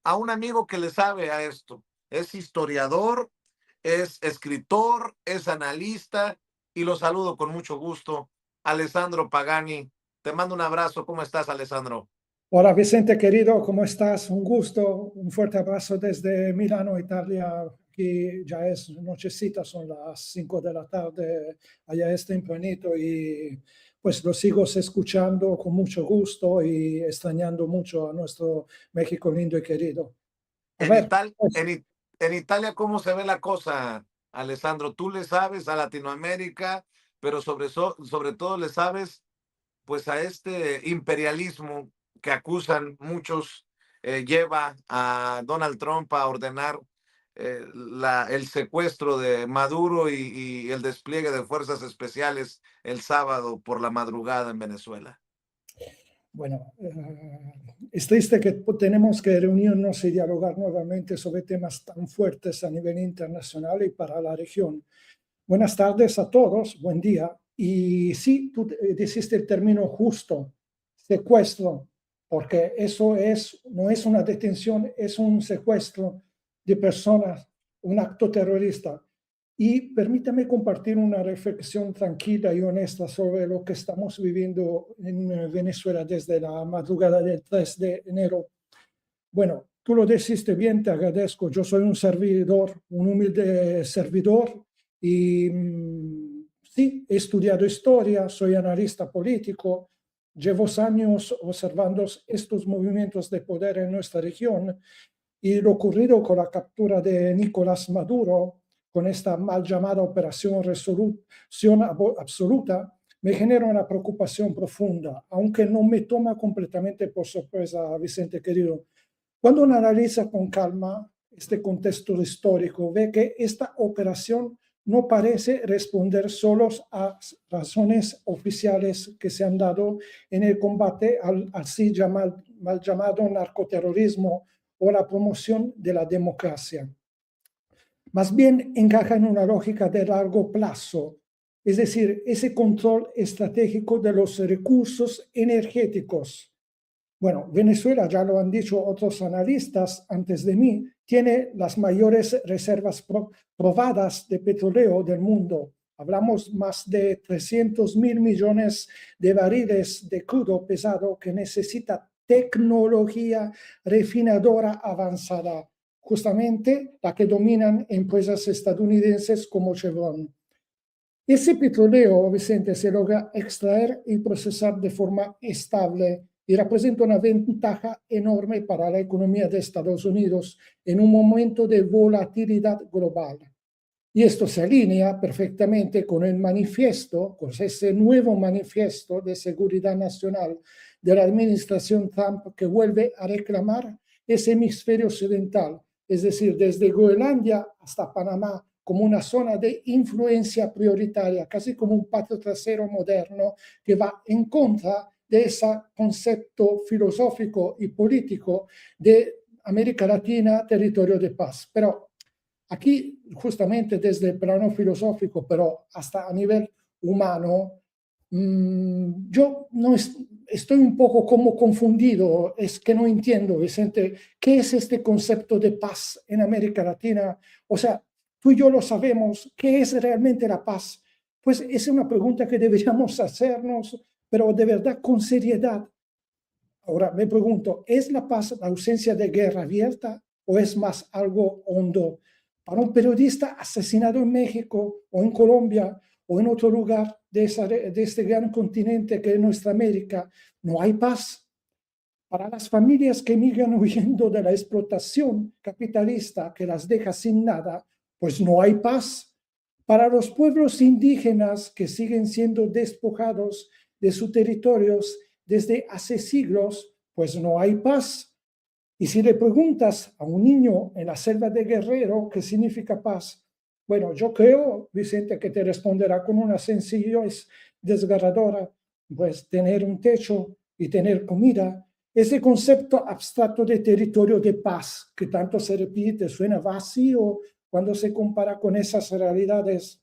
a un amigo que le sabe a esto. Es historiador, es escritor, es analista y lo saludo con mucho gusto. Alessandro Pagani, te mando un abrazo. ¿Cómo estás, Alessandro? Hola Vicente querido, ¿cómo estás? Un gusto, un fuerte abrazo desde Milano, Italia. Aquí ya es nochecita, son las 5 de la tarde, allá es tempranito y pues lo sigo escuchando con mucho gusto y extrañando mucho a nuestro México lindo y querido. A En, ver, Ital pues, en Italia, ¿cómo se ve la cosa, Alessandro? Tú le sabes a Latinoamérica, pero sobre todo le sabes pues a este imperialismo que acusan muchos, lleva a Donald Trump a ordenar el secuestro de Maduro y el despliegue de fuerzas especiales el sábado por la madrugada en Venezuela. bueno, es triste que tenemos que reunirnos y dialogar nuevamente sobre temas tan fuertes a nivel internacional y para la región. Buenas tardes a todos, buen día. Y sí, tú dijiste el término justo, secuestro, porque eso no es una detención, es un secuestro de personas, un acto terrorista. Y permítame compartir una reflexión tranquila y honesta sobre lo que estamos viviendo en Venezuela desde la madrugada del 3 de enero. Bueno, tú lo dijiste bien, te agradezco. Yo soy un servidor, un humilde servidor y sí, he estudiado historia, soy analista político, llevo años observando estos movimientos de poder en nuestra región y lo ocurrido con la captura de Nicolás Maduro, con esta mal llamada operación resolución absoluta, me genera una preocupación profunda, aunque no me toma completamente por sorpresa, Vicente querido. Cuando uno analiza con calma este contexto histórico, ve que esta operación no parece responder solo a razones oficiales que se han dado en el combate al así mal llamado narcoterrorismo o la promoción de la democracia. Más bien encaja en una lógica de largo plazo, es decir, ese control estratégico de los recursos energéticos. Bueno, Venezuela, ya lo han dicho otros analistas antes de mí, tiene las mayores reservas probadas de petróleo del mundo. Hablamos más de 300.000 millones de barriles de crudo pesado que necesita tecnología refinadora avanzada, justamente la que dominan empresas estadounidenses como Chevron. Ese petróleo, Vicente, se logra extraer y procesar de forma estable y representa una ventaja enorme para la economía de Estados Unidos en un momento de volatilidad global. Y esto se alinea perfectamente con el manifiesto, con ese nuevo manifiesto de seguridad nacional de la administración Trump que vuelve a reclamar ese hemisferio occidental, es decir, desde Groenlandia hasta Panamá, como una zona de influencia prioritaria, casi como un patio trasero moderno que va en contra de ese concepto filosófico y político de América Latina, territorio de paz. Pero aquí, justamente desde el plano filosófico, pero hasta a nivel humano, yo no estoy un poco como confundido, es que no entiendo, Vicente, ¿qué es este concepto de paz en América Latina? O sea, tú y yo lo sabemos, ¿qué es realmente la paz? Pues es una pregunta que deberíamos hacernos, pero de verdad con seriedad. Ahora me pregunto, ¿es la paz la ausencia de guerra abierta o es más algo hondo? Para un periodista asesinado en México o en Colombia o en otro lugar de este gran continente que es nuestra América, no hay paz. Para las familias que migran huyendo de la explotación capitalista que las deja sin nada, pues no hay paz. Para los pueblos indígenas que siguen siendo despojados de sus territorios desde hace siglos, pues no hay paz. Y si le preguntas a un niño en la selva de Guerrero qué significa paz, bueno, yo creo, Vicente, que te responderá con una sencillez desgarradora, pues tener un techo y tener comida. Ese concepto abstracto de territorio de paz que tanto se repite suena vacío cuando se compara con esas realidades.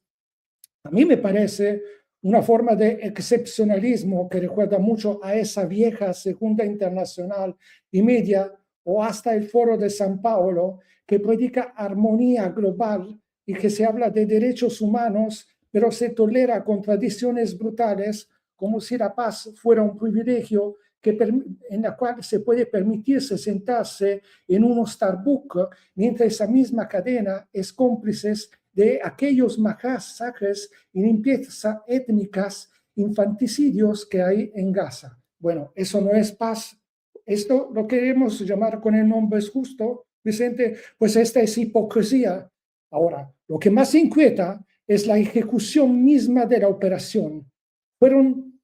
A mí me parece una forma de excepcionalismo que recuerda mucho a esa vieja Segunda Internacional y media, o hasta el Foro de San Paulo, que predica armonía global y que se habla de derechos humanos, pero se tolera contradicciones brutales, como si la paz fuera un privilegio en la cual se puede permitirse sentarse en un Starbucks, mientras esa misma cadena es cómplice de aquellos masacres y limpiezas étnicas, infanticidios que hay en Gaza. Bueno, eso no es paz. Esto lo queremos llamar con el nombre justo, Vicente, pues esta es hipocresía. Ahora, lo que más inquieta es la ejecución misma de la operación. Fueron,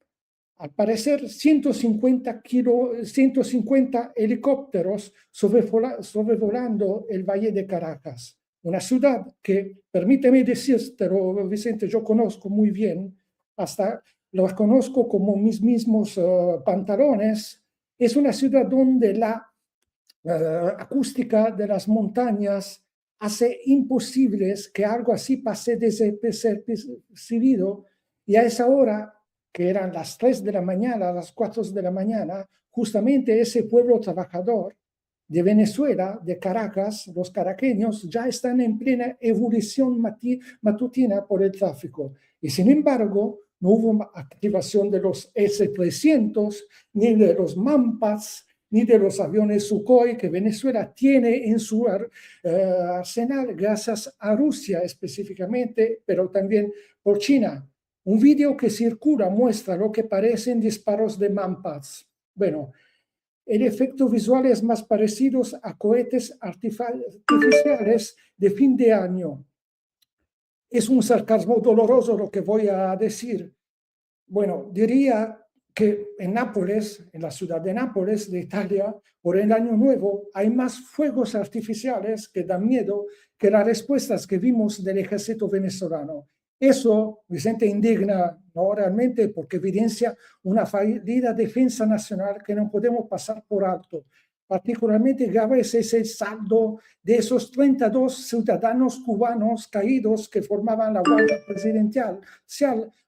al parecer, 150 helicópteros sobrevolando el Valle de Caracas, una ciudad que, permíteme decírtelo, Vicente, yo conozco muy bien, hasta los conozco como mis mismos pantalones. Es una ciudad donde la acústica de las montañas hace imposibles que algo así pase desapercibido, y a esa hora, que eran las 3 de la mañana, las 4 de la mañana, justamente ese pueblo trabajador de Venezuela, de Caracas, los caraqueños, ya están en plena ebullición matutina por el tráfico. Y sin embargo, no hubo activación de los S-300, ni de los Mampas, ni de los aviones Sukhoi que Venezuela tiene en su arsenal gracias a Rusia específicamente, pero también por China. Un video que circula muestra lo que parecen disparos de Mampas. Bueno, el efecto visual es más parecido a cohetes artificiales de fin de año. Es un sarcasmo doloroso lo que voy a decir. Bueno, diría que en Nápoles, en la ciudad de Nápoles, de Italia, por el Año Nuevo, hay más fuegos artificiales que dan miedo que las respuestas que vimos del ejército venezolano. Eso, Vicente, indigna, no realmente, porque evidencia una fallida defensa nacional que no podemos pasar por alto. Particularmente grave es el saldo de esos 32 ciudadanos cubanos caídos que formaban la Guardia Presidencial,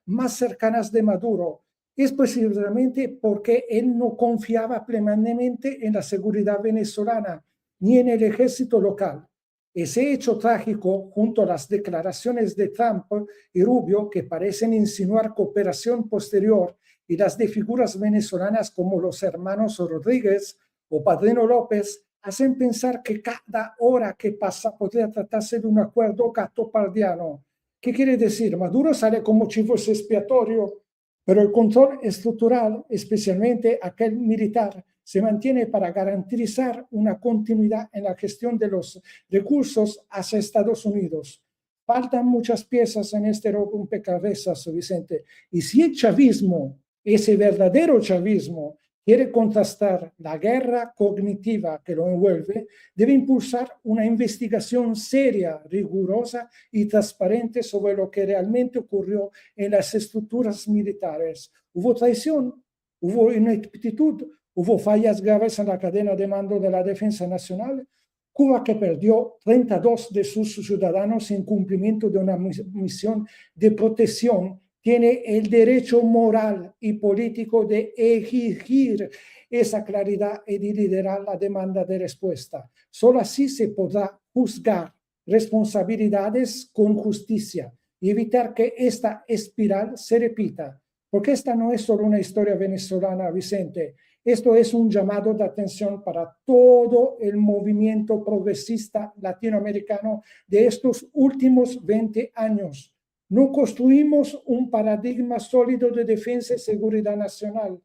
más cercanas de Maduro. Es precisamente porque él no confiaba plenamente en la seguridad venezolana ni en el ejército local. Ese hecho trágico, junto a las declaraciones de Trump y Rubio, que parecen insinuar cooperación posterior, y las de figuras venezolanas como los hermanos Rodríguez o Padrino López, hacen pensar que cada hora que pasa podría tratarse de un acuerdo catopardiano. ¿Qué quiere decir? Maduro sale como chivo expiatorio, pero el control estructural, especialmente aquel militar, se mantiene para garantizar una continuidad en la gestión de los recursos hacia Estados Unidos. Faltan muchas piezas en este rompecabezas, Vicente. Y si el chavismo, ese verdadero chavismo, quiere contrastar la guerra cognitiva que lo envuelve, debe impulsar una investigación seria, rigurosa y transparente sobre lo que realmente ocurrió en las estructuras militares. ¿Hubo traición? ¿Hubo ineptitud? ¿Hubo fallas graves en la cadena de mando de la Defensa Nacional? Cuba, que perdió 32 de sus ciudadanos en cumplimiento de una misión de protección, tiene el derecho moral y político de exigir esa claridad y de liderar la demanda de respuesta. Solo así se podrá juzgar responsabilidades con justicia y evitar que esta espiral se repita. Porque esta no es solo una historia venezolana, Vicente. Esto es un llamado de atención para todo el movimiento progresista latinoamericano de estos últimos 20 años. No construimos un paradigma sólido de defensa y seguridad nacional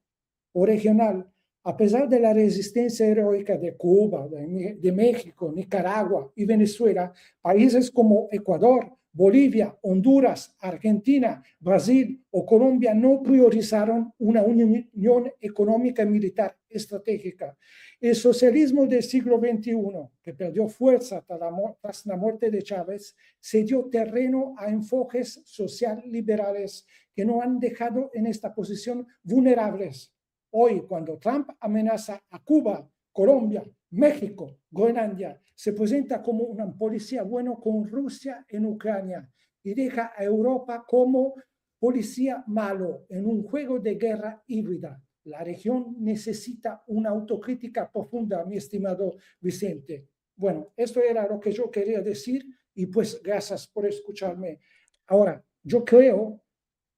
o regional, a pesar de la resistencia heroica de Cuba, de México, Nicaragua y Venezuela. Países como Ecuador, Bolivia, Honduras, Argentina, Brasil o Colombia no priorizaron una unión económica y militar estratégica. El socialismo del siglo XXI, que perdió fuerza tras la muerte de Chávez, se dio terreno a enfoques social liberales que no han dejado en esta posición vulnerables. Hoy, cuando Trump amenaza a Cuba, Colombia, México, Groenlandia, se presenta como una policía bueno con Rusia en Ucrania y deja a Europa como policía malo en un juego de guerra híbrida. La región necesita una autocrítica profunda, mi estimado Vicente. Bueno, esto era lo que yo quería decir y pues gracias por escucharme. Ahora, yo creo,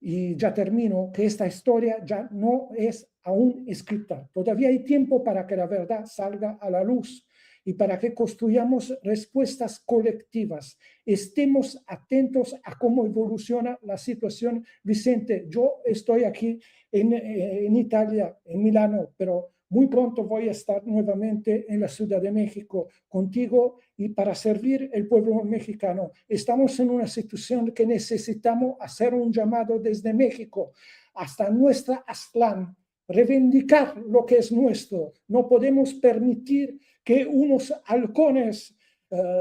y ya termino, que esta historia ya no es aún escrita. Todavía hay tiempo para que la verdad salga a la luz y para que construyamos respuestas colectivas. Estemos atentos a cómo evoluciona la situación. Vicente, yo estoy aquí en Italia, en Milano, pero muy pronto voy a estar nuevamente en la Ciudad de México contigo y para servir el pueblo mexicano. Estamos en una situación que necesitamos hacer un llamado desde México hasta nuestra Aztlán, reivindicar lo que es nuestro. No podemos permitir que unos halcones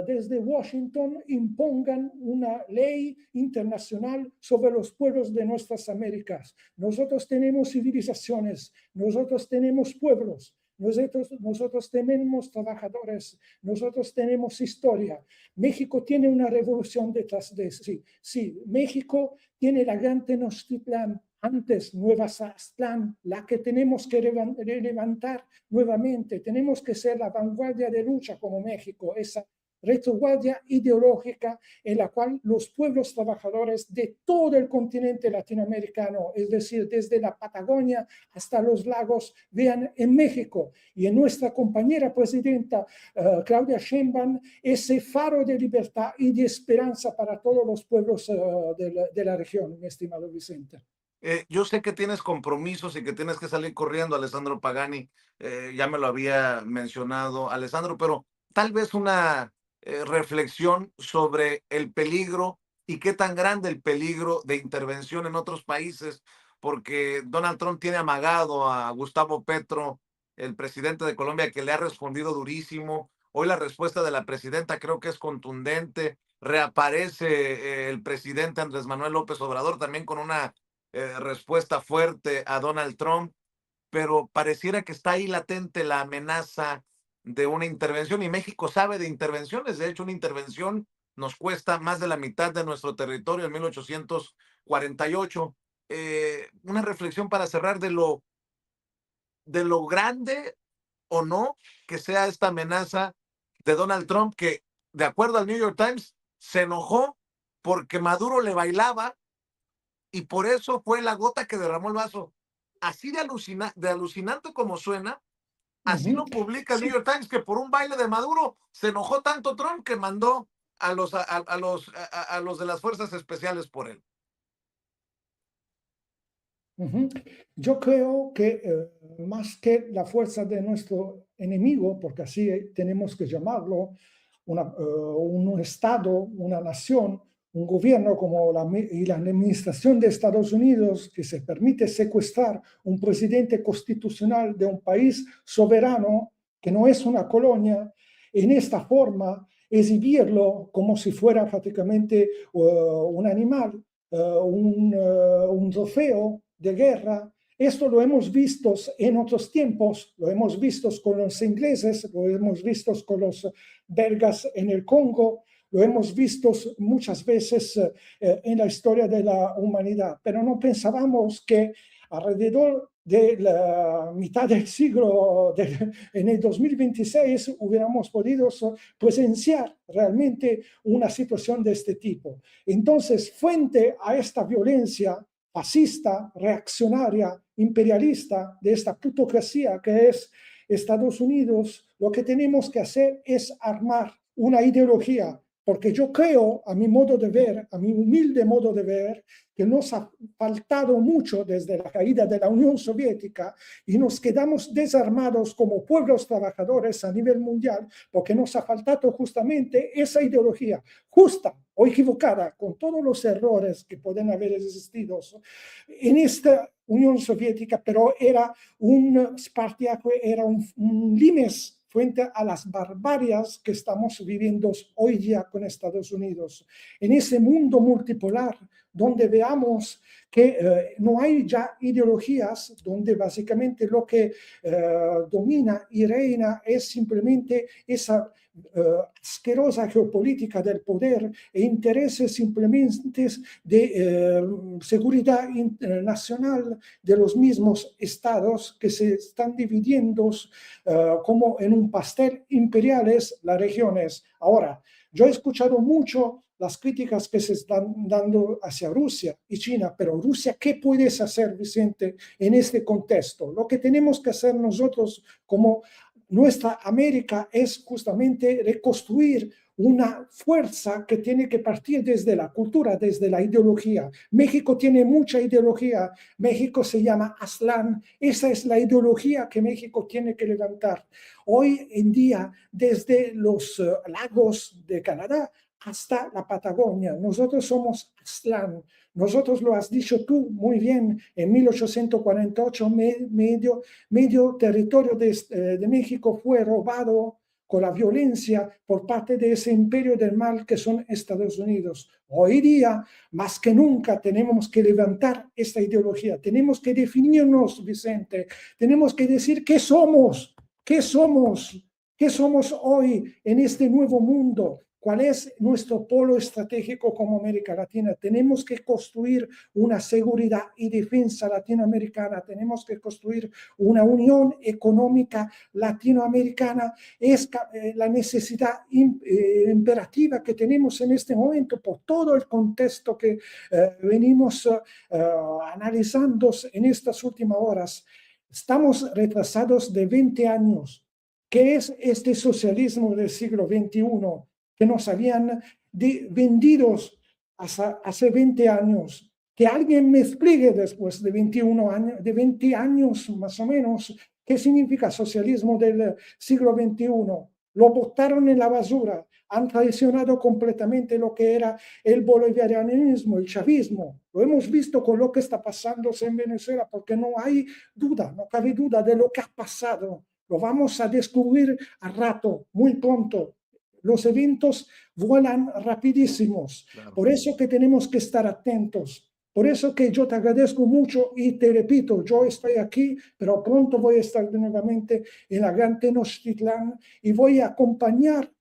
desde Washington impongan una ley internacional sobre los pueblos de nuestras Américas. Nosotros tenemos civilizaciones, nosotros tenemos pueblos, nosotros tenemos trabajadores, nosotros tenemos historia. México tiene una revolución detrás de sí. Sí, México tiene la gran Tenochtitlán, antes Nueva Aztlán, la que tenemos que levantar nuevamente. Tenemos que ser la vanguardia de lucha como México, esa retaguardia ideológica en la cual los pueblos trabajadores de todo el continente latinoamericano, es decir, desde la Patagonia hasta los lagos, vean en México y en nuestra compañera presidenta Claudia Sheinbaum ese faro de libertad y de esperanza para todos los pueblos de la región, mi estimado Vicente. Yo sé que tienes compromisos y que tienes que salir corriendo, Alessandro Pagani. Ya me lo había mencionado, Alessandro, pero tal vez una reflexión sobre el peligro y qué tan grande el peligro de intervención en otros países, porque Donald Trump tiene amagado a Gustavo Petro, el presidente de Colombia, que le ha respondido durísimo. Hoy la respuesta de la presidenta creo que es contundente. Reaparece el presidente Andrés Manuel López Obrador también con una respuesta fuerte a Donald Trump, pero pareciera que está ahí latente la amenaza de una intervención y México sabe de intervenciones. De hecho, una intervención nos cuesta más de la mitad de nuestro territorio en 1848. Una reflexión para cerrar de lo grande o no que sea esta amenaza de Donald Trump, que de acuerdo al New York Times se enojó porque Maduro le bailaba y por eso fue la gota que derramó el vaso. Así de alucinante como suena, así lo publica el New Sí. York Times, que por un baile de Maduro se enojó tanto Trump que mandó a los de las fuerzas especiales por él. Yo creo que más que la fuerza de nuestro enemigo, porque así tenemos que llamarlo, un Estado, una nación, un gobierno como la administración de Estados Unidos, que se permite secuestrar un presidente constitucional de un país soberano, que no es una colonia, en esta forma exhibirlo como si fuera prácticamente un animal, un trofeo de guerra. Esto lo hemos visto en otros tiempos, lo hemos visto con los ingleses, lo hemos visto con los belgas en el Congo, lo hemos visto muchas veces en la historia de la humanidad, pero no pensábamos que alrededor de la mitad del siglo, en el 2026, hubiéramos podido presenciar realmente una situación de este tipo. Entonces, frente a esta violencia fascista, reaccionaria, imperialista de esta plutocracia que es Estados Unidos, lo que tenemos que hacer es armar una ideología, porque yo creo, a mi modo de ver, a mi humilde modo de ver, que nos ha faltado mucho desde la caída de la Unión Soviética y nos quedamos desarmados como pueblos trabajadores a nivel mundial, porque nos ha faltado justamente esa ideología justa o equivocada, con todos los errores que pueden haber existido en esta Unión Soviética, pero era un Spartiaco, era un limes frente a las barbarias que estamos viviendo hoy día con Estados Unidos. En ese mundo multipolar, donde veamos que no hay ya ideologías, donde básicamente lo que domina y reina es simplemente esa asquerosa geopolítica del poder e intereses simplemente de seguridad nacional de los mismos estados que se están dividiendo como en un pastel imperiales las regiones. Ahora, yo he escuchado mucho las críticas que se están dando hacia Rusia y China, pero Rusia, ¿qué puedes hacer, Vicente, en este contexto? Lo que tenemos que hacer nosotros como nuestra América es justamente reconstruir una fuerza que tiene que partir desde la cultura, desde la ideología. México tiene mucha ideología. México se llama Aztlán. Esa es la ideología que México tiene que levantar. Hoy en día, desde los lagos de Canadá hasta la Patagonia, nosotros somos Aztlán. Nosotros lo has dicho tú muy bien, en 1848 medio territorio de México fue robado con la violencia por parte de ese imperio del mal que son Estados Unidos. Hoy día, más que nunca, tenemos que levantar esta ideología, tenemos que definirnos, Vicente, tenemos que decir qué somos, qué somos, qué somos hoy en este nuevo mundo. ¿Cuál es nuestro polo estratégico como América Latina? Tenemos que construir una seguridad y defensa latinoamericana, tenemos que construir una unión económica latinoamericana. Es la necesidad imperativa que tenemos en este momento por todo el contexto que venimos analizando en estas últimas horas. Estamos retrasados de 20 años. ¿Qué es este socialismo del siglo XXI? Que nos habían vendido hace 20 años. Que alguien me explique después de 21 años, de 20 años más o menos, qué significa socialismo del siglo XXI. Lo botaron en la basura, han traicionado completamente lo que era el bolivarianismo, el chavismo. Lo hemos visto con lo que está pasando en Venezuela, porque no hay duda, no cabe duda de lo que ha pasado. Lo vamos a descubrir a rato, muy pronto. Los eventos vuelan rapidísimos. Claro. Por eso que tenemos que estar atentos. Por eso que yo te agradezco mucho y te repito, yo estoy aquí, pero pronto voy a estar nuevamente en la Gran Tenochtitlán y voy a acompañar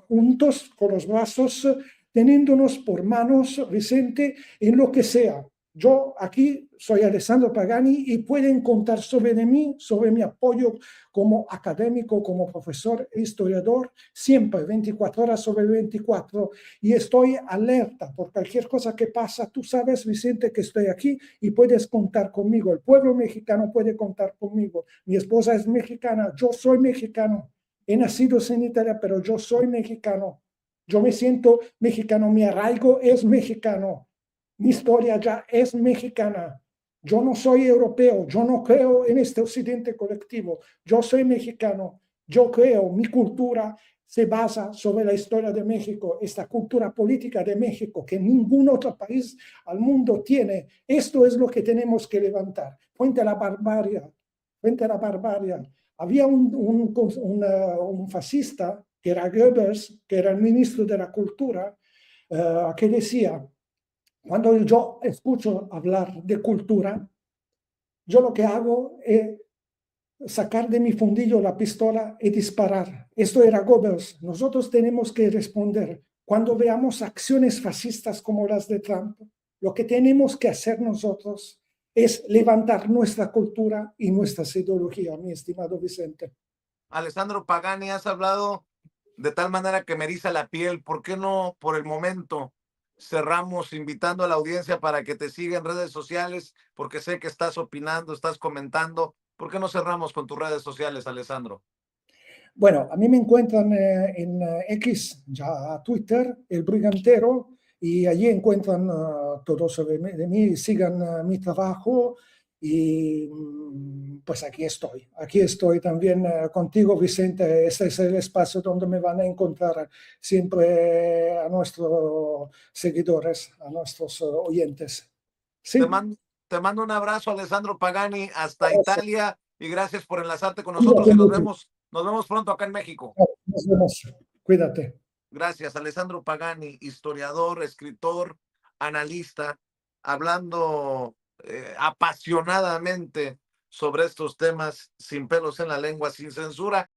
juntos con los brazos, teniéndonos por manos, Vicente, en lo que sea. Yo aquí soy Alessandro Pagani y pueden contar sobre mí, sobre mi apoyo como académico, como profesor e historiador, siempre 24 horas sobre 24. Y estoy alerta por cualquier cosa que pasa. Tú sabes, Vicente, que estoy aquí y puedes contar conmigo. El pueblo mexicano puede contar conmigo. Mi esposa es mexicana, yo soy mexicano. He nacido en Italia, pero yo soy mexicano. Yo me siento mexicano, mi arraigo es mexicano. Mi historia ya es mexicana. Yo no soy europeo, yo no creo en este occidente colectivo. Yo soy mexicano. Yo creo, mi cultura se basa sobre la historia de México, esta cultura política de México que ningún otro país al mundo tiene. Esto es lo que tenemos que levantar. Frente a la barbarie, frente a la barbarie. Había un fascista que era Goebbels, que era el ministro de la cultura, que decía: cuando yo escucho hablar de cultura, yo lo que hago es sacar de mi fundillo la pistola y disparar. Esto era Goebbels. Nosotros tenemos que responder. Cuando veamos acciones fascistas como las de Trump, lo que tenemos que hacer nosotros es levantar nuestra cultura y nuestra ideología, mi estimado Vicente. Alessandro Pagani, has hablado de tal manera que me eriza la piel. ¿Por qué no, por el momento, cerramos invitando a la audiencia para que te siga en redes sociales? Porque sé que estás opinando, estás comentando. ¿Por qué no cerramos con tus redes sociales, Alessandro? Bueno, a mí me encuentran en X, ya Twitter, El Brigantero, y allí encuentran todo sobre de mí, sigan mi trabajo y pues aquí estoy también contigo, Vicente. Este es el espacio donde me van a encontrar siempre a nuestros seguidores, a nuestros oyentes. Te Sí, mando, te mando un abrazo, Alessandro Pagani, hasta gracias. Italia, y gracias por enlazarte con nosotros Cuídate y mucho. nos vemos pronto acá en México. Nos vemos. Cuídate. Gracias, Alessandro Pagani, historiador, escritor, analista, hablando apasionadamente sobre estos temas sin pelos en la lengua, sin censura.